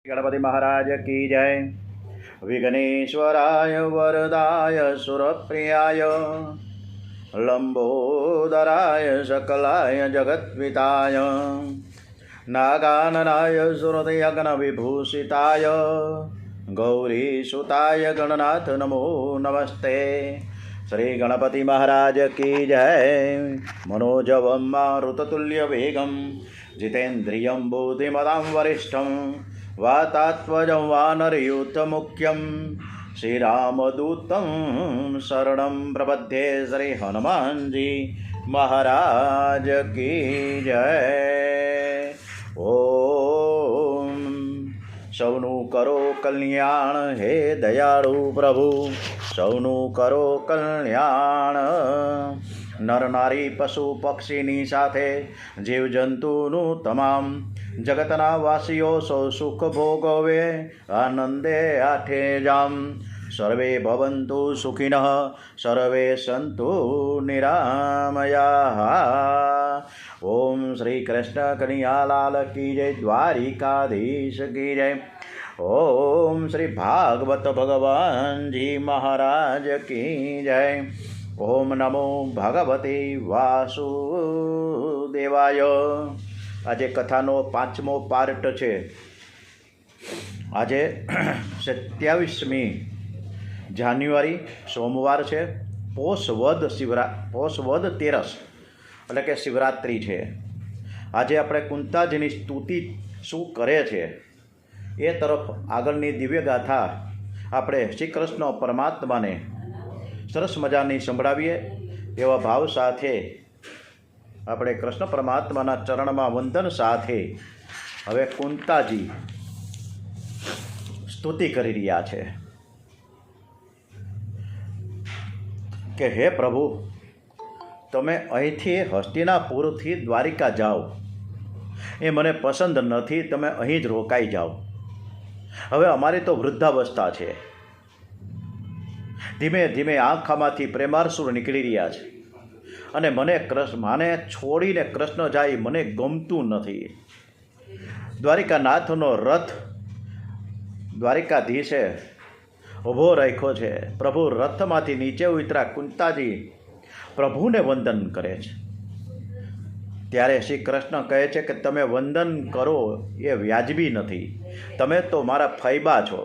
गणपति महाराज की जय। विघ्नेश्वराय वरदाय सुरप्रियाय लंबोदराय सकलाय जगत्विताय नागाननाय सुरतयज्ञविभूषिताय गौरीसुताय गणनाथ नमो नमस्ते। श्री गणपति महाराज की जय। मनोजवं मारुततुल्यवेगं जितेन्द्रियं बुद्धिमतां वरिष्ठं वातात्मजं वानरयूथमुख्यं श्रीरामदूतं शरणं प्रपद्ये। श्री हनुमान जी महाराज की जय। ओम सौनु करो कल्याण हे दयाळु प्रभु, सौनु करो कल्याण। नर नारी पशु पक्षीनी साथे जीवजंતુનું તમામ જગતના વાસીઓ સૌ સુખ ભોગવે આનંદે આઠે જામ। સર્વે ભવन्तु સુખિનઃ સર્વે સन्तु નિરામયાઃ। ઓમ શ્રી કૃષ્ણ કનૈયાલાલ की जय। द्वारिकाधीश की जय। ओम श्री भागवत भगवान जी महाराज की जय। ओम नमो भगवते वासुदेवाय। આજે કથાનો 5મો પાર્ટ છે। આજે 27મી જાન્યુઆરી સોમવાર છે। પોષ વદ તેરસ એટલે કે શિવરાત્રિ છે। આજે આપણે કુંતાજીની સ્તુતિ શું કરે છે એ તરફ આગળની દિવ્ય ગાથા આપણે શ્રી કૃષ્ણ પરમાત્માને સરસ મજાની સંભળાવીએ એવા ભાવ સાથે આપણે કૃષ્ણ પરમાત્માના ચરણમાં વંદન સાથે હવે કુંતાજી સ્તુતિ કરી રહ્યા છે કે હે પ્રભુ, તમે અહીંથી હસ્તિનાપુરથી દ્વારિકા જાઓ એ મને પસંદ નથી, તમે અહીં જ રોકાઈ જાઓ। હવે અમારી તો વૃદ્ધાવસ્થા છે, ધીમે ધીમે આંખામાંથી પ્રેમારસુર નીકળી રહ્યા છે અને મને છોડીને કૃષ્ણ જાય મને ગમતું નથી। દ્વારિકાનાથનો રથ દ્વારિકાધીશે ઊભો રાખ્યો છે। પ્રભુ રથમાંથી નીચે ઉતર્યા। કુંતાજી પ્રભુને વંદન કરે છે ત્યારે શ્રી કૃષ્ણ કહે છે કે તમે વંદન કરો એ વ્યાજબી નથી, તમે તો મારા ફૈબા છો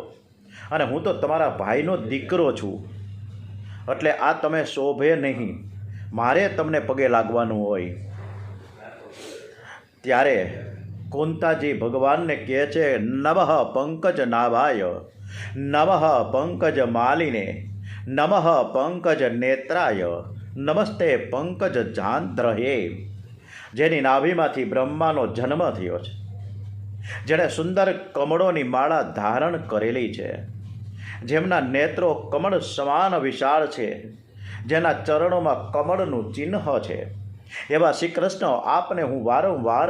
અને હું તો તમારા ભાઈનો દીકરો છું, એટલે આ તમે શોભે નહીં, મારે તમને પગે લાગવાનું હોય। ત્યારે કુંતાજી ભગવાનને કહે છે નમઃ પંકજ નાભાય, નમઃ પંકજ માલિને, નમઃ પંકજ નેત્રાય, નમસ્તે પંકજ જાંદ્રહે। જેની નાભીમાંથી બ્રહ્માનો જન્મ થયો છે, જેણે સુંદર કમળોની માળા ધારણ કરેલી છે, જેમના નેત્રો કમળ સમાન વિશાળ છે, જેના ચરણોમાં કમળનું ચિહ્ન છે, એવા શ્રી કૃષ્ણ આપને હું વારંવાર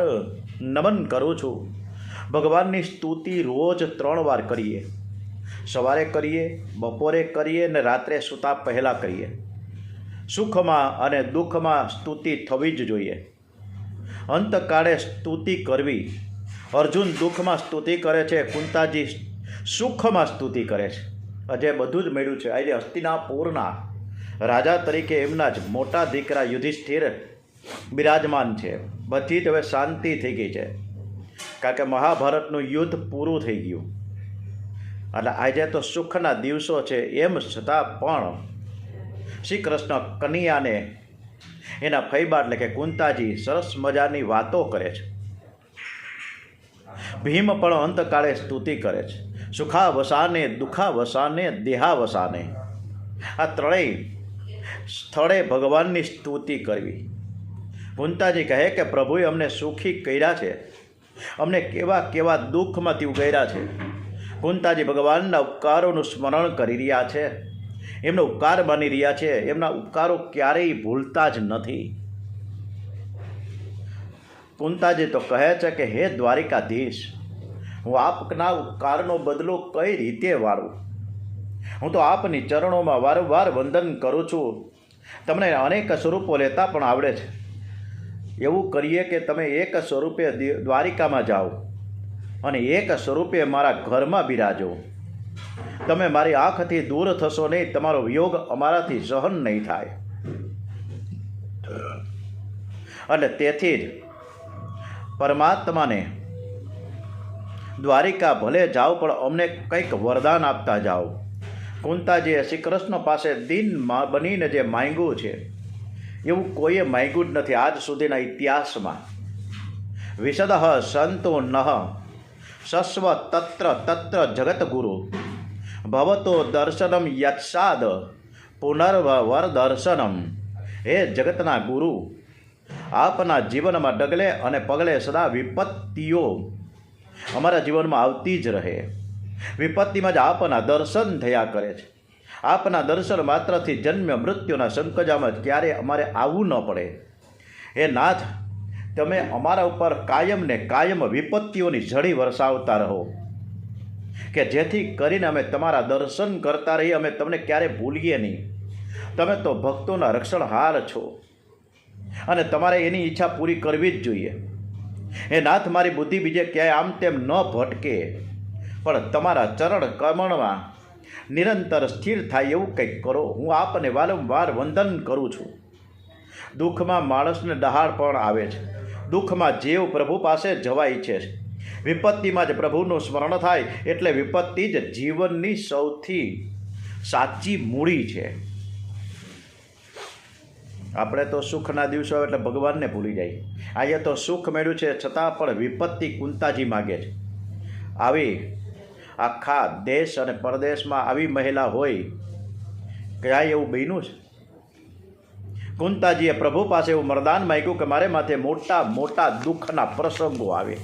નમન કરું છું। ભગવાનની સ્તુતિ રોજ 3 વાર કરીએ, સવારે કરીએ, બપોરે કરીએ ને રાત્રે સૂતા પહેલાં કરીએ। સુખમાં અને દુઃખમાં સ્તુતિ થવી જ જોઈએ। અંતકાળે સ્તુતિ કરવી। અર્જુન દુઃખમાં સ્તુતિ કરે છે, કુંતાજી સુખમાં સ્તુતિ કરે છે। આજે બધું જ મળ્યું છે। આજે હસ્તિનાપુરના રાજા તરીકે એમના જ મોટા દીકરા યુધિષ્ઠિર બિરાજમાન છે। બધી જ હવે શાંતિ થઈ ગઈ છે, કારણ કે મહાભારતનું યુદ્ધ પૂરું થઈ ગયું એટલે આજે તો સુખના દિવસો છે। એમ છતાં પણ શ્રી કૃષ્ણ કનૈયાને એના ફૈબા એટલે કે કુંતાજી સરસ મજાની વાતો કરે છે। ભીમ પણ અંતકાળે સ્તુતિ કરે છે। સુખાવસાને, દુઃખાવસાને, દેહાવસાને, આ ત્રણેય સ્થળે ભગવાનની સ્તુતિ કરવી। કુંતાજી કહે કે પ્રભુએ અમને સુખી કર્યા છે, અમને કેવા કેવા દુઃખમાંથી ઉગાર્યા છે। કુંતાજી ભગવાનના ઉપકારોનું સ્મરણ કરી રહ્યા છે, એમનો ઉપકાર માની રહ્યા છે, એમના ઉપકારો ક્યારેય ભૂલતા જ નથી। કુંતાજી તો કહે છે કે હે દ્વારિકાધીશ, હું આપના ઉપકારનો બદલો કઈ રીતે વાળું? હું તો આપની ચરણોમાં વારંવાર વંદન કરું છું। તમને અનેક સ્વરૂપો લેતા પણ આવડે છે। એવું કરીએ કે તમે એક સ્વરૂપે દ્વારિકામાં જાઓ, અને એક સ્વરૂપે મારા ઘરમાં બિરાજો. તમે મારી આંખથી દૂર થશો નહીં, તમારો વિયોગ અમારાથી સહન નહીં થાય. અને તેથી જ પરમાત્માને દ્વારિકા ભલે જાઓ પણ અમને કંઈક વરદાન આપતા જાઓ. કુંતાજીએ શ્રી કૃષ્ણ પાસે દીન બનીને જે માંગ્યું છે એવું કોઈએ માંગ્યું જ નથી આજ સુધીના ઇતિહાસમાં. વિશદ સંતો નઃ સસ્વ તત્ર તત્ર જગતગુરુ ભવતો દર્શનમ યત્સાદ પુનર્વર દર્શનમ. હે જગતના ગુરુ, આપના જીવનમાં ડગલે અને પગલે સદા વિપત્તિઓ અમારા જીવનમાં આવતી જ રહે. વિપત્તિમાં જ આપના દર્શન થયા કરે છે. આપના દર્શન માત્રથી જન્મ મૃત્યુના સંકજામાં ક્યારે અમારે આવવું ન પડે. હે નાથ, તમે અમારા ઉપર કાયમ ને કાયમ વિપત્તિઓની ઝડી વરસાવતા રહો, કે જેથી કરીને અમે તમારા દર્શન કરતા રહીએ, અમે તમને ક્યારે ભૂલીએ નહીં. તમે તો ભક્તોના રક્ષણહાર છો અને તમારે એની ઈચ્છા પૂરી કરવી જ જોઈએ. એ નાથ, મારી બુદ્ધિ બીજે ક્યાંય આમ તેમ ન ભટકે, પણ તમારા ચરણ કમળમાં નિરંતર સ્થિર થાય એવું કંઈક કરો. હું આપને વારંવાર વંદન કરું છું. દુઃખમાં માણસને ડહાળ પણ આવે છે. દુઃખમાં જીવ પ્રભુ પાસે જવા ઈચ્છે છે. વિપત્તિમાં જ પ્રભુનું સ્મરણ થાય એટલે વિપત્તિ જ જીવનની સૌથી સાચી મૂડી છે. આપણે તો સુખના દિવસો એટલે ભગવાનને ભૂલી જાય. આજે તો સુખ મેળવ્યું છે છતાં પણ વિપત્તિ કુંતાજી માગે છે. આવી આખા દેશ અને પરદેશમાં આવી મહિલા હોય, ક્યાંય એવું બન્યું છે? કુંતાજીએ પ્રભુ પાસે એવું વરદાન માંગ્યું કે મારે માથે મોટા મોટા દુઃખના પ્રસંગો આવે.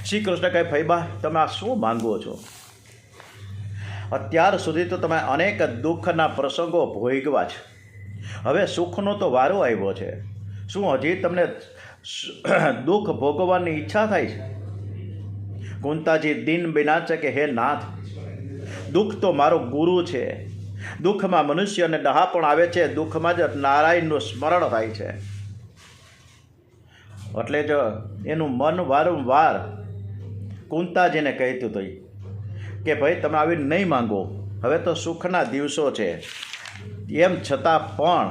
શ્રી કૃષ્ણ કહે, ફૈબા, તમે આ શું માંગો છો? અત્યાર સુધી તો તમે અનેક દુઃખના પ્રસંગો ભોગવ્યા છે. હવે સુખનો તો વારો આવ્યો છે. શું હજી તમને દુઃખ ભોગવવાની ઈચ્છા થાય છે? કુંતાજી દિન બન્યા છે કે હે નાથ, દુઃખ તો મારો ગુરુ છે. દુઃખમાં મનુષ્યને ડહાપણ આવે છે, દુઃખમાં જ નારાયણનું સ્મરણ થાય છે. એટલે જ એનું મન વારંવાર કુંતાજીને કહેતું હતું કે ભાઈ તમે આવી નહીં માંગો, હવે તો સુખના દિવસો છે. એમ છતાં પણ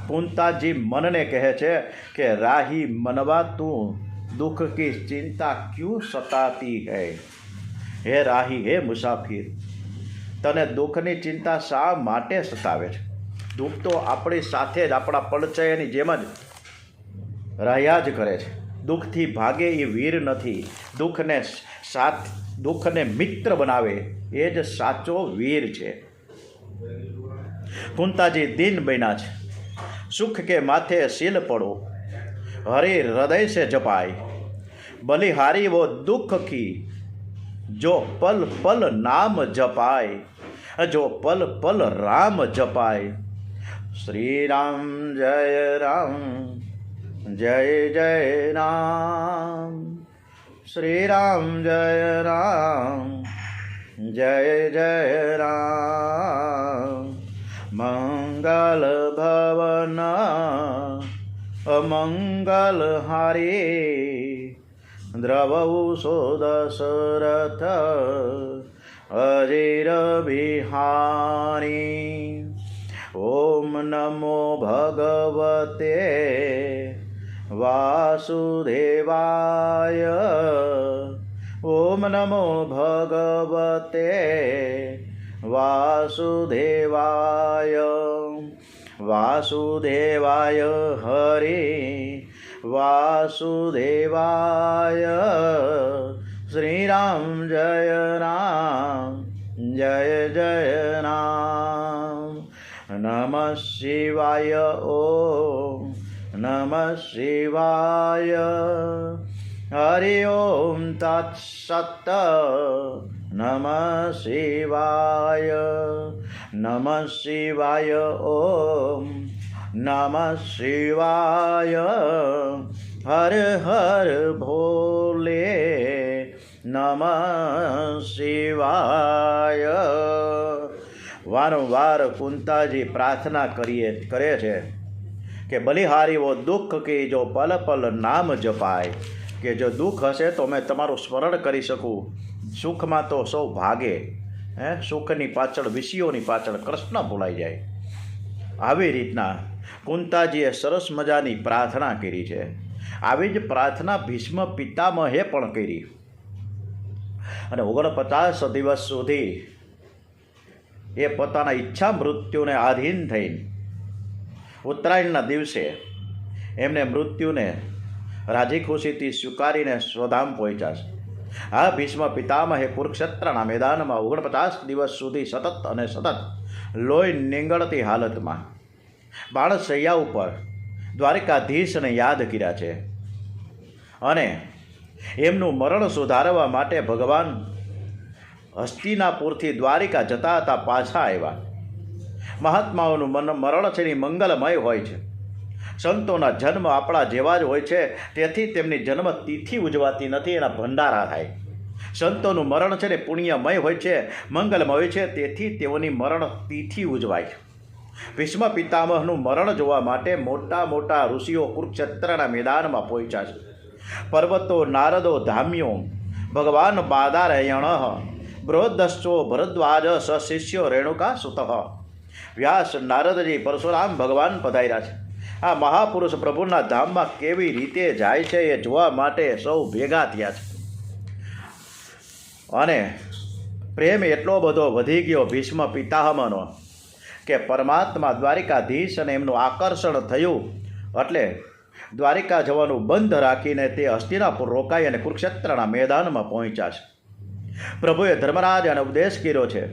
કુંતાજી મનને કહે છે કે રાહી મનવા તું દુઃખ કી ચિંતા ક્યું સતાતી હૈ. હે રાહી, હે મુસાફિર, તને દુઃખની ચિંતા શા માટે સતાવે છે? દુઃખ તો આપણી સાથે જ આપણા પડછાયાની જેમ જ રહ્યા જ કરે છે. દુઃખથી ભાગે એ વીર નથી. દુઃખને મિત્ર બનાવે એ જ સાચો વીર છે. કુંતાજી દિન બન્યા છે. સુખ કે માથે સીલ પડો, હરે હૃદય से जपाए. बलिहारी वो दुख की जो पल पल नाम जपाए, जो पल पल राम जपाए. श्री राम जय राम, जय जय राम. श्री राम जय राम, जय जय राम. मंगल भवन अमंगल हारी, द्रवौ सो दशरथ अजीर बिहारी. ओम नमो भगवते वासुदेवाय. ओम नमो भगवते वासुदेवाय. वासुदेवाय हरि वासुदेवाय. श्री राम जय राम, जय जय राम. नमः शिवाय. ओम नमः शिवाय. हरि ओम तत्सत्. नमः शिवाय. नमः शिवाय. ओम नमः शिवाय. हर हर भोले नमः शिवाय. વારંવાર કુંતાજી પ્રાર્થના કરે છે કે બલિહારી વો દુઃખ કી જો પલ પલ નામ જપાય, કે જો દુઃખ હશે તો મેં તમારું સ્મરણ કરી શકું, સુખમાં તો સૌ ભાગે, સુખની પાછળ, વિષયોની પાછળ કૃષ્ણ ભૂલાઈ જાય. આવી રીતના કુંતાજીએ સરસ મજાની પ્રાર્થના કરી છે. આવી જ પ્રાર્થના ભીષ્મ પિતામહે પણ કરી અને 49 દિવસ સુધી એ પોતાના ઈચ્છા મૃત્યુને આધીન થઈને ઉત્તરાયણના દિવસે એમને મૃત્યુને રાજી ખુશીથી સ્વીકારીને સ્વધામ પહોંચ્યા છે. આ ભીષ્મ પિતામહે કુરુક્ષેત્રના મેદાનમાં 49 દિવસ સુધી સતત અને સતત લોહી નીંગળતી હાલતમાં બાણશૈયા ઉપર દ્વારિકાધીશને યાદ કર્યા છે અને એમનું મરણ સુધારવા માટે ભગવાન હસ્તિનાપુરથી દ્વારિકા જતા હતા પાછા આવ્યા. મહાત્માઓનું મરણ છે એ મંગલમય હોય છે. સંતોના જન્મ આપણા જેવા જ હોય છે, તેથી તેમની જન્મ તિથિ ઉજવાતી નથી, એના ભંડારા થાય. સંતોનું મરણ છે ને પુણ્યમય હોય છે, મંગલમય હોય છે, તેથી તેઓની મરણ તિથિ ઉજવાય. ભીષ્મ પિતામહનું મરણ જોવા માટે મોટા મોટા ઋષિઓ કુરુક્ષેત્રના મેદાનમાં પહોંચ્યા છે. પર્વતો નારદો ધામ્યો, ભગવાન બાદારયણ, બૃહદશ્ચો ભરદ્વાજ, સશિષ્યો રેણુકા સુત, વ્યાસ, નારદજી, પરશુરામ ભગવાન પધાર્યા છે. આ મહાપુરુષ પ્રભુના ધામમાં કેવી રીતે જાય છે એ જોવા માટે સૌ ભેગા થયા છે. અને પ્રેમ એટલો બધો વધી ગયો ભીષ્મ પિતામહનો કે પરમાત્મા દ્વારિકાધીશ અને એમનું આકર્ષણ થયું એટલે દ્વારિકા જવાનું બંધ રાખીને તે હસ્તિનાપુર રોકાઈ અને કુરુક્ષેત્રના મેદાનમાં પહોંચ્યા છે. પ્રભુએ ધર્મરાજાને ઉપદેશ કર્યો છે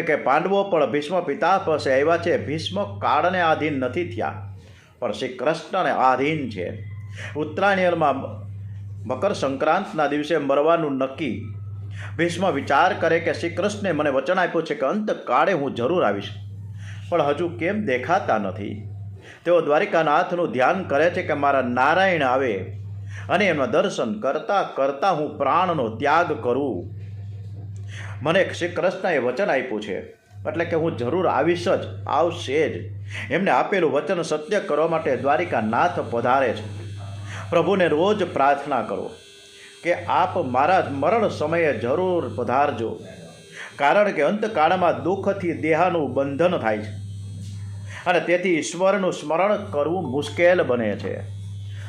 કે પાંડવો પણ ભીષ્મ પિતા પાસે આવ્યા છે, ભીષ્મ કાળને આધીન નથી થયા, પણ શ્રી કૃષ્ણને આધીન છે. ઉત્તરાયણમાં મકર સંક્રાંતના દિવસે મરવાનું નક્કી. ભીષ્મ વિચાર કરે કે શ્રી કૃષ્ણે મને વચન આપ્યું છે કે અંતકાળે હું જરૂર આવીશ, પણ હજુ કેમ દેખાતા નથી. તેઓ દ્વારિકાનાથનું ધ્યાન કરે છે કે મારા નારાયણ આવે અને એમના દર્શન કરતાં કરતાં હું પ્રાણનો ત્યાગ કરું. મને શ્રી કૃષ્ણએ વચન આપ્યું છે એટલે કે હું જરૂર આવીશ જ, આવશે જ. એમને આપેલું વચન સત્ય કરવા માટે દ્વારિકાનાથ પધારે છે. પ્રભુને રોજ પ્રાર્થના કરો કે આપ મારા મરણ સમયે જરૂર પધારજો, કારણ કે અંતકાળમાં દુઃખથી દેહાનું બંધન થાય છે અને તેથી ઈશ્વરનું સ્મરણ કરવું મુશ્કેલ બને છે.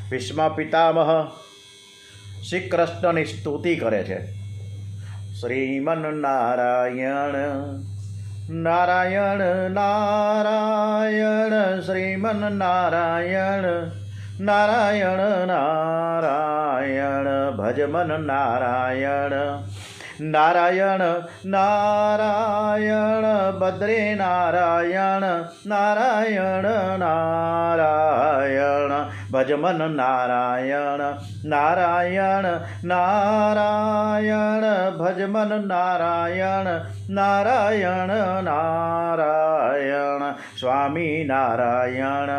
ભીષ્મ પિતામહ શ્રી કૃષ્ણની સ્તુતિ કરે છે. શ્રીમન નારાયણ નારાયણ નારાયણ, શ્રીમન નારાયણ નારાયણ નારાયણ, ભજમન નારાયણ નારાયણ નારાયણ, બદ્રે નારાયણ નારાયણ નારાયણ, ભજમન નારાયણ નારાયણ નારાયણ, ભજમન નારાયણ નારાયણ નારાયણ, સ્વામી નારાયણ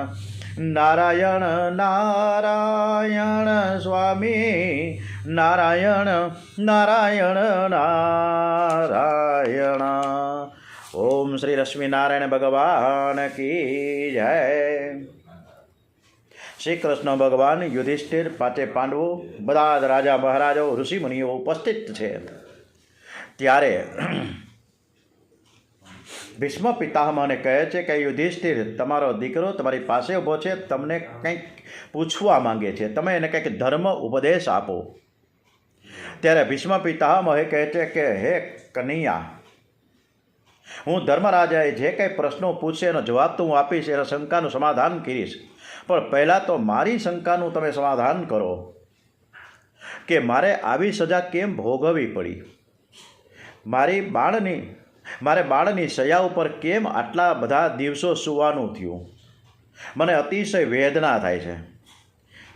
નારાયણ નારાયણ, સ્વામી નારાયણ નારાયણ નારાયણ. ઓમ શ્રી લક્ષ્મીનારાયણ ભગવાન કી જય. શ્રી કૃષ્ણ ભગવાન, યુધિષ્ઠિર, પાંચે પાંડવો, બધા જ રાજા મહારાજાઓ, ઋષિમુનિઓ ઉપસ્થિત છે. ત્યારે ભીષ્મ પિતામહને કહે છે કે યુધિષ્ઠિર, તમારો દીકરો તમારી પાસે ઊભો છે, તમને કંઈક પૂછવા માંગે છે, તમે એને કંઈક ધર્મ ઉપદેશ આપો. ત્યારે ભીષ્મ પિતામહે કહે છે કે હે કનૈયા, હું ધર્મરાજાએ જે કંઈ પ્રશ્નો પૂછશે એનો જવાબ તો હું આપીશ, એના શંકાનું સમાધાન કરીશ, પણ પહેલાં તો મારી શંકાનું તમે સમાધાન કરો કે મારે આવી સજા કેમ ભોગવવી પડી. મારે બાળની સયા ઉપર કેમ આટલા બધા દિવસો સૂવાનું થયું. મને અતિશય વેદના થાય છે.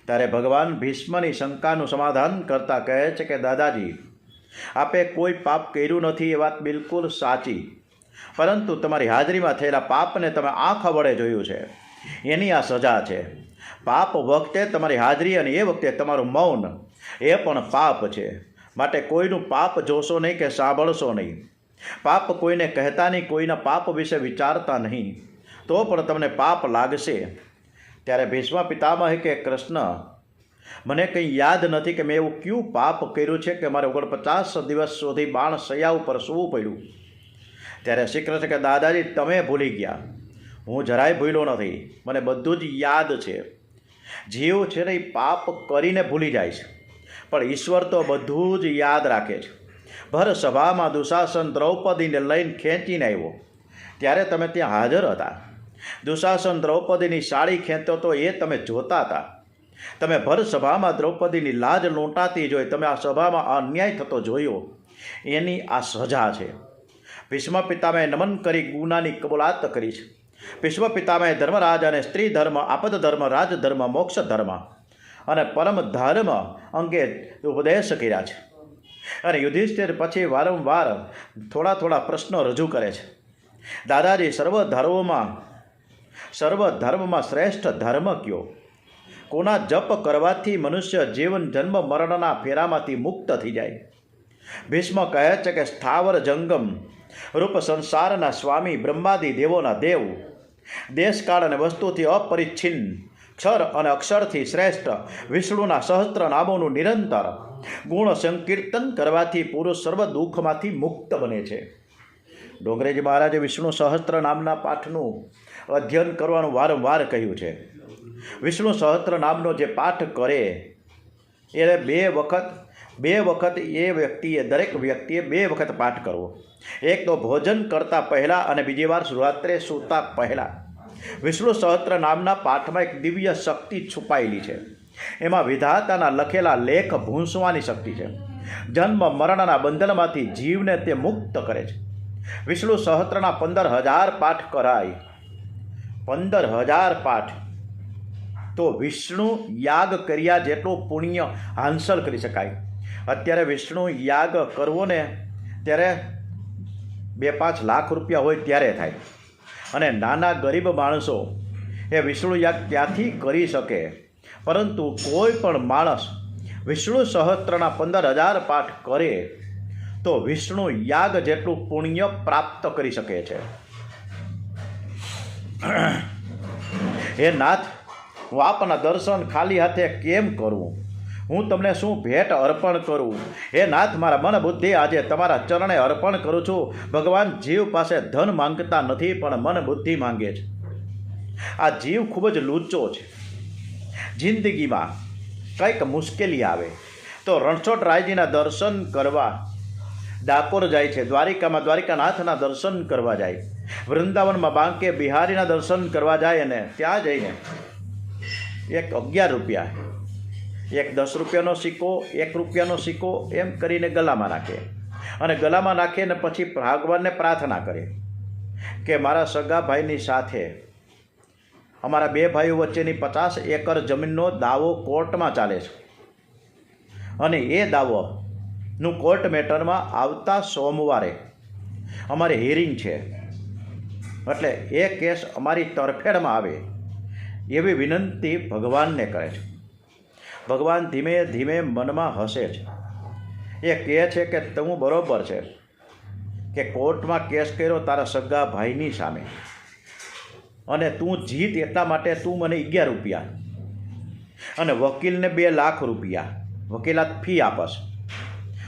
ત્યારે ભગવાન ભીષ્મની શંકાનું સમાધાન કરતાં કહે છે કે દાદાજી, આપે કોઈ પાપ કર્યું નથી એ વાત બિલકુલ સાચી, પરંતુ તમારી હાજરીમાં થયેલા પાપને તમે આંખ વડે જોયું છે, એની આ સજા છે. પાપ વખતે તમારી હાજરી અને એ વખતે તમારું મૌન એ પણ પાપ છે. માટે કોઈનું પાપ જોશો નહીં કે સાંભળશો નહીં. પાપ કોઈને કહેતા નહીં, કોઈના પાપ વિશે વિચારતા નહીં, તો પણ તમને પાપ લાગશે. ત્યારે ભીષ્મ પિતામહે કે કૃષ્ણ, મને કંઈ યાદ નથી કે મેં એવું કયું પાપ કર્યું છે કે મારે 49 દિવસ સુધી બાણ શૈયા ઉપર સૂવું પડ્યું. ત્યારે શ્રી કૃષ્ણ કે દાદાજી તમે ભૂલી ગયા, હું જરાય ભૂલ્યો નથી, મને બધું જ યાદ છે. જીવ છે ને એ પાપ કરીને ભૂલી જાય છે, પણ ઈશ્વર તો બધું જ યાદ રાખે છે. ભર સભામાં દુશાસન દ્રૌપદીને લઈને ખેંચીને આવ્યો ત્યારે તમે ત્યાં હાજર હતા. દુશાસન દ્રૌપદીની સાડી ખેંચતો તો એ તમે જોતા હતા. તમે ભર સભામાં દ્રૌપદીની લાજ લૂંટાતી જોઈ, તમે આ સભામાં અન્યાય થતો જોયો, એની આ સજા છે. ભીષ્મ પિતામહે નમન કરી ગુનાની કબૂલાત કરી છે. ભીષ્મ પિતામહે ધર્મરાજ અને સ્ત્રી ધર્મ, આપદ ધર્મ, રાજધર્મ, મોક્ષ ધર્મ અને પરમ ધર્મ અંગે ઉપદેશ કર્યા છે. અને યુધિષ્ઠિર પછી વારંવાર થોડા પ્રશ્નો રજૂ કરે છે. દાદાજી સર્વ ધર્મમાં શ્રેષ્ઠ ધર્મ કયો? કોના જપ કરવાથી મનુષ્ય જીવન જન્મ મરણના ફેરામાંથી મુક્ત થઈ જાય? ભીષ્મ કહે છે કે સ્થાવર જંગમ રૂપ સંસારના સ્વામી, બ્રહ્માદિ દેવોના દેવ, દેશકાળ અને વસ્તુથી અપરિચ્છિન્ન, ક્ષર અને અક્ષરથી શ્રેષ્ઠ વિષ્ણુના સહસ્ત્ર નામોનું નિરંતર ગુણ સંકીર્તન કરવાથી પુરુષ સર્વ દુઃખમાંથી મુક્ત બને છે. ડોંગરેજી મહારાજે વિષ્ણુ સહસ્ત્ર નામના પાઠનું અધ્યયન કરવાનું વારંવાર કહ્યું છે. વિષ્ણુ સહસ્ત્ર નામનો જે પાઠ કરે એ બે વખત દરેક વ્યક્તિએ 2 વખત પાઠ કરવો. એક તો ભોજન કરતાં પહેલાં અને બીજી વાર રાત્રે સૂતા પહેલાં. વિષ્ણુ સહસ્ત્ર નામના પાઠમાં એક દિવ્ય શક્તિ છુપાયેલી છે. એમાં વિધાતાના લખેલા લેખ ભૂંસવાની શક્તિ છે. જન્મ મરણના બંધનમાંથી જીવને તે મુક્ત કરે છે. વિષ્ણુ સહસ્ત્રના 15,000 પાઠ કરાય. 15,000 પાઠ તો વિષ્ણુ યાગ કર્યા જેટલું પુણ્ય હાંસલ કરી શકાય. અત્યારે વિષ્ણુ યાગ કરવો ને ત્યારે 2-5 લાખ રૂપિયા હોય ત્યારે થાય. અને નાના ગરીબ માણસો એ વિષ્ણુ યાગ ક્યાંથી કરી શકે? પરંતુ કોઈ પણ માણસ વિષ્ણુ સહસ્ત્રના 15,000 પાઠ કરે તો વિષ્ણુ યાગ જેટલું પુણ્ય પ્રાપ્ત કરી શકે છે. હે નાથ, હું આપના દર્શન ખાલી હાથે કેમ કરું? હું તમને શું ભેટ અર્પણ કરું? હે નાથ, મારા મન બુદ્ધિ આજે તમારા ચરણે અર્પણ કરું છું. ભગવાન જીવ પાસે ધન માંગતા નથી, પણ મન બુદ્ધિ માંગે છે. આ જીવ ખૂબ જ લુચ્ચો છે. જિંદગીમાં કંઈક મુશ્કેલી આવે તો રણછોડરાયજીના દર્શન કરવા ડાકોર જાય છે, દ્વારિકામાં દ્વારિકાનાથના દર્શન કરવા જાય, વૃંદાવનમાં બાંકે બિહારીના દર્શન કરવા જાય, અને ત્યાં જઈને એક 11 રૂપિયા, એક 10 રૂપિયાનો સિક્કો, 1 રૂપિયાનો સિક્કો એમ કરીને ગલામાં નાખે. અને ગલામાં નાખે ને પછી ભગવાનને પ્રાર્થના કરે કે મારા સગા ભાઈની સાથે અમારા 2 ભાઈઓ વચ્ચેની 50 એકર જમીનનો દાવો કોર્ટમાં ચાલે છે, અને એ દાવોનું કોર્ટ મેટરમાં આવતા સોમવારે અમારે હિયરિંગ છે, એટલે એ કેસ અમારી તરફેણમાં આવે એવી વિનંતી ભગવાનને કરે છે. ભગવાન ધીમે ધીમે મનમાં હસે છે. એ કહે છે કે તું બરોબર છે કે કોર્ટમાં કેસ કર્યો તારા સગા ભાઈની સામે, અને તું જીત એટલા માટે તું મને 11 રૂપિયા અને વકીલને 2 લાખ રૂપિયા વકીલાત ફી આપસ.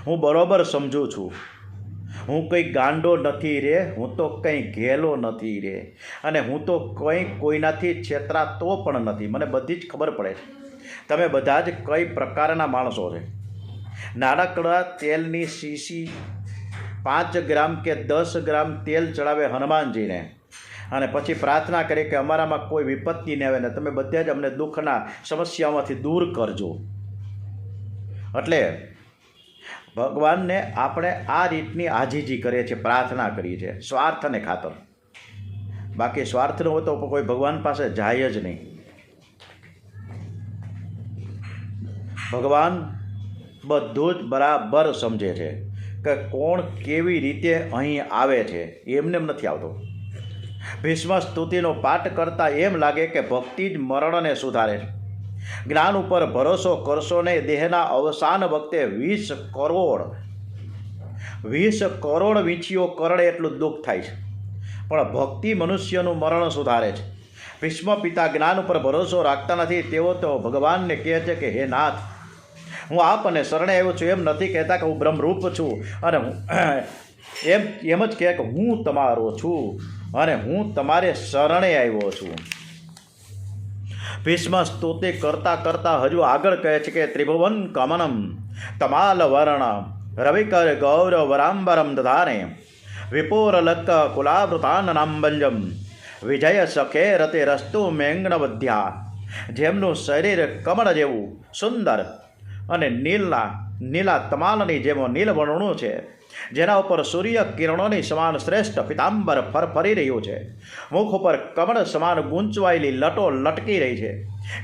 હું બરોબર સમજું છું. હું કંઈ ગાંડો નથી રે, હું તો કંઈ ઘેલો નથી રે, અને હું તો કંઈ કોઈનાથી છેતરાતો પણ નથી. મને બધી જ ખબર પડે છે તમે બધા જ કઈ પ્રકારના માણસો છે. નાનકડા તેલની શીશી 5 ગ્રામ કે 10 ગ્રામ તેલ ચડાવે હનુમાનજીને, અને પછી પ્રાર્થના કરી કે અમારામાં કોઈ વિપત્તિ ન આવે ને તમે બધા જ અમને દુઃખના સમસ્યાઓમાંથી દૂર કરજો. એટલે ભગવાનને આપણે આ રીતની આજીજી કરીએ છીએ, પ્રાર્થના કરીએ છીએ સ્વાર્થને ખાતર. બાકી સ્વાર્થ ન હોય તો કોઈ ભગવાન પાસે જાય જ નહીં. ભગવાન બધું જ બરાબર સમજે છે કે કોણ કેવી રીતે અહીં આવે છે, એમને નથી આવતો. ભીષ્મ સ્તુતિનો પાઠ કરતાં એમ લાગે કે ભક્તિ જ મરણને સુધારે છે. જ્ઞાન ઉપર ભરોસો કરશો ને દેહના અવસાન વખતે 20 કરોડ વીંછીઓ કરડે એટલું દુઃખ થાય છે, પણ ભક્તિ મનુષ્યનું મરણ સુધારે છે. ભીષ્મ પિતા જ્ઞાન ઉપર ભરોસો રાખતા નથી. તેઓ તો ભગવાનને કહે છે કે હે નાથ, હું આપને શરણે આવ્યો છું. એમ નથી કહેતા કે હું બ્રહ્મરૂપ છું અને હું એમ જ કહે કે હું તમારો છું અને હું તમારે શરણે આવ્યો છું. ભીષ્મ સ્તુતિ કરતાં કરતાં હજુ આગળ કહે છે કે ત્રિભુવન કમનમ તમાલ વર્ણ રવિકર ગૌરવ વરાંબરમ દધાને વિપુર લક્ક કુલાવૃતાનનાંબંજમ વિજય સખે રતે રસ્તુ મેંગણવધ્યા. જેમનું શરીર કમળ જેવું સુંદર અને નીલા તમાલની જેમ નીલ વર્ણનું છે, જેના ઉપર સૂર્ય કિરણોની સમાન શ્રેષ્ઠ પિતાંબર ફરફરી રહ્યું છે, મુખ ઉપર કમળ સમાન ગૂંચવાયેલી લટો લટકી રહી છે,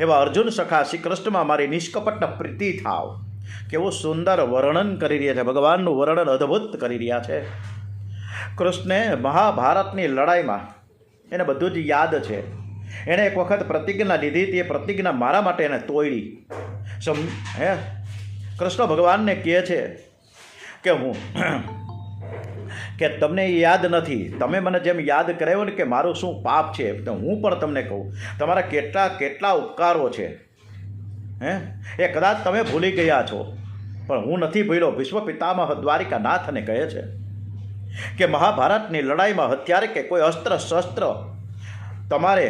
એવા અર્જુન સખા શ્રી કૃષ્ણમાં મારી નિષ્કપટ પ્રીતિ થાવ. કેવું સુંદર વર્ણન કરી રહ્યા છે, ભગવાનનું વર્ણન અદ્ભુત કરી રહ્યા છે. કૃષ્ણે મહાભારતની લડાઈમાં એને બધું જ યાદ છે. એણે એક વખત પ્રતિજ્ઞા લીધી, તે પ્રતિજ્ઞા મારા માટે એને તોડી. કૃષ્ણ ભગવાનને કહે છે કે તમને યાદ નથી, તમે મને જેમ યાદ કરાવ્યો ને કે મારું શું પાપ છે, તો હું પણ તમને કહું, તમારા કેટલા ઉપકારો છે, એ કદાચ તમે ભૂલી ગયા છો, પણ હું નથી ભૂલ્યો. ભીષ્મ પિતામહ દ્વારિકાનાથને કહે છે કે મહાભારતની લડાઈમાં હથિયાર કે કોઈ અસ્ત્ર શસ્ત્ર તમારે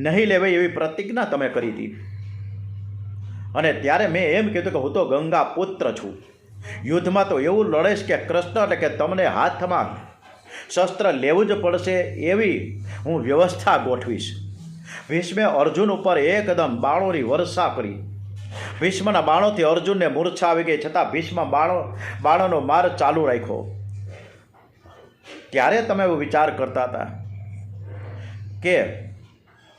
નહીં લેવાય એવી પ્રતિજ્ઞા તમે કરી હતી. અને ત્યારે મેં એમ કીધું કે હું તો ગંગા પુત્ર છું, યુદ્ધમાં તો એવું લડીશ કે કૃષ્ણ એટલે કે તમને હાથમાં શસ્ત્ર લેવું જ પડશે એવી હું વ્યવસ્થા ગોઠવીશ. ભીષ્મે અર્જુન ઉપર એકદમ બાણોની વર્ષા કરી. ભીષ્મના બાણોથી અર્જુનને મૂર્છા આવી ગઈ, છતાં ભીષ્મ બાણોનો માર ચાલુ રાખ્યો. ત્યારે તમે એવો વિચાર કરતા હતા કે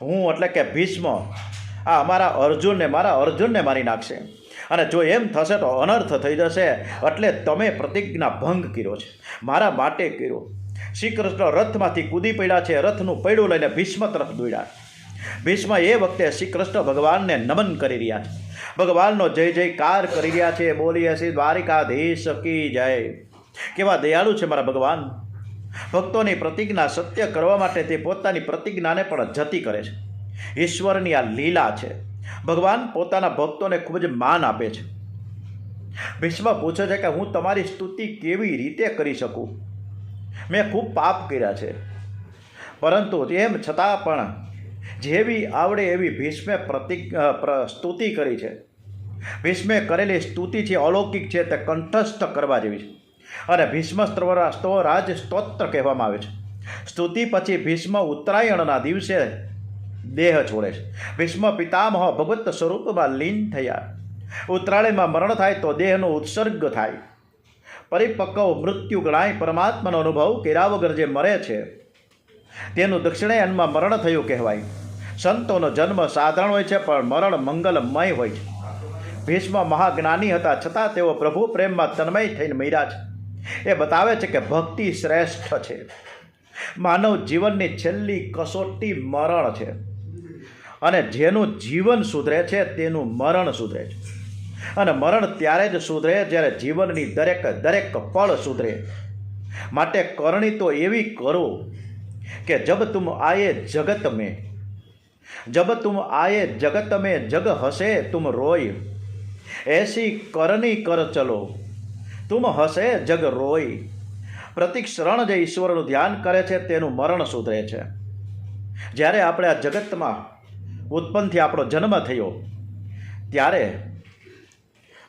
હું એટલે કે ભીષ્મ આ મારા અર્જુનને મારી નાખશે, અને જો એમ થશે તો અનર્થ થઈ જશે, એટલે તમે પ્રતિજ્ઞા ભંગ કર્યો છે, મારા માટે કર્યો. શ્રી કૃષ્ણ રથમાંથી કૂદી પડ્યા છે, રથનું પૈડું લઈને ભીષ્મ તરફ દોડ્યા. ભીષ્મ એ વખતે શ્રી કૃષ્ણ ભગવાનને નમન કરી રહ્યા છે, ભગવાનનો જય જયકાર કરી રહ્યા છે. બોલીએ શ્રી દ્વારિકાધીશ કી જય. કેવા દયાળુ છે મારા ભગવાન. ભક્તોની પ્રતિજ્ઞા સત્ય કરવા માટે તે પોતાની પ્રતિજ્ઞાને પણ જતી કરે છે. ઈશ્વરની આ લીલા છે. ભગવાન પોતાના ભક્તોને ખૂબ જ માન આપે છે. ભીષ્મ પૂછે છે કે હું તમારી સ્તુતિ કેવી રીતે કરી શકું? મેં ખૂબ પાપ કર્યા છે, પરંતુ તેમ છતાં પણ જેવી આવડે એવી ભીષ્મે સ્તુતિ કરી છે. ભીષ્મે કરેલી સ્તુતિ છે અલૌકિક છે, તે કંઠસ્થ કરવા જેવી છે, અને ભીષ્મ રાજ સ્તોત્ર કહેવામાં આવે છે. સ્તુતિ પછી ભીષ્મ ઉત્તરાયણના દિવસે દેહ છોડે છે. ભીષ્મ પિતામહ ભગવત સ્વરૂપમાં લીન થયા. ઉત્તરાયણમાં મરણ થાય તો દેહનો ઉત્સર્ગ થાય. પરિપક્વ મૃત્યુ ગણાય. પરમાત્માનો અનુભવ કર્યા વગર જે મરે છે તેનું દક્ષિણાયનમાં મરણ થયું કહેવાય. સંતોનો જન્મ સાધારણ હોય છે, પણ મરણ મંગલમય હોય છે. ભીષ્મ મહાજ્ઞાની હતા, છતાં તેઓ પ્રભુ પ્રેમમાં તન્મય થઈને મર્યા છે. એ બતાવે છે કે ભક્તિ શ્રેષ્ઠ છે. માનવ જીવનની છેલ્લી કસોટી મરણ છે, અને જેનું જીવન સુધરે છે તેનું મરણ સુધરે છે. અને મરણ ત્યારે જ સુધરે જ્યારે જીવનની દરેક પળ સુધરે. માટે કરણી તો એવી કરો કે જબ તુમ આયે જગત में जग हसे तुम रोय, ऐसी करनी कर चलो तुम हसे जग रोय. પ્રતિક શરણ જે ઈશ્વરનું ધ્યાન કરે છે તેનું મરણ સુધરે છે. જ્યારે આપણે આ જગતમાં ઉત્પન્નથી આપણો જન્મ થયો ત્યારે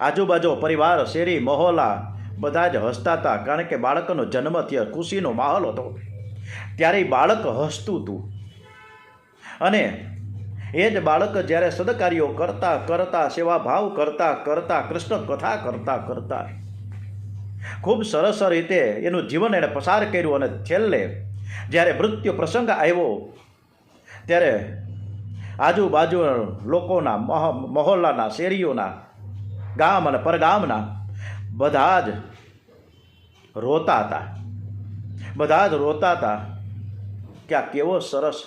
આજુબાજુ પરિવાર, શેરી, મહોલ્લા બધા જ હસતા હતા, કારણ કે બાળકનો જન્મ થયો, ખુશીનો માહોલ હતો. ત્યારે બાળક હસતું હતું, અને એ જ બાળક જ્યારે સદકાર્યો કરતા સેવાભાવ કરતા કૃષ્ણ કથા કરતા ખૂબ સરસ રીતે એનું જીવન એણે પસાર કર્યું. અને છેલ્લે જ્યારે મૃત્યુ પ્રસંગ આવ્યો ત્યારે આજુબાજુ લોકોના, મહોલ્લાના, શેરીઓના, ગામ અને પરગામના બધા જ રોતા હતા કે આ કેવો સરસ,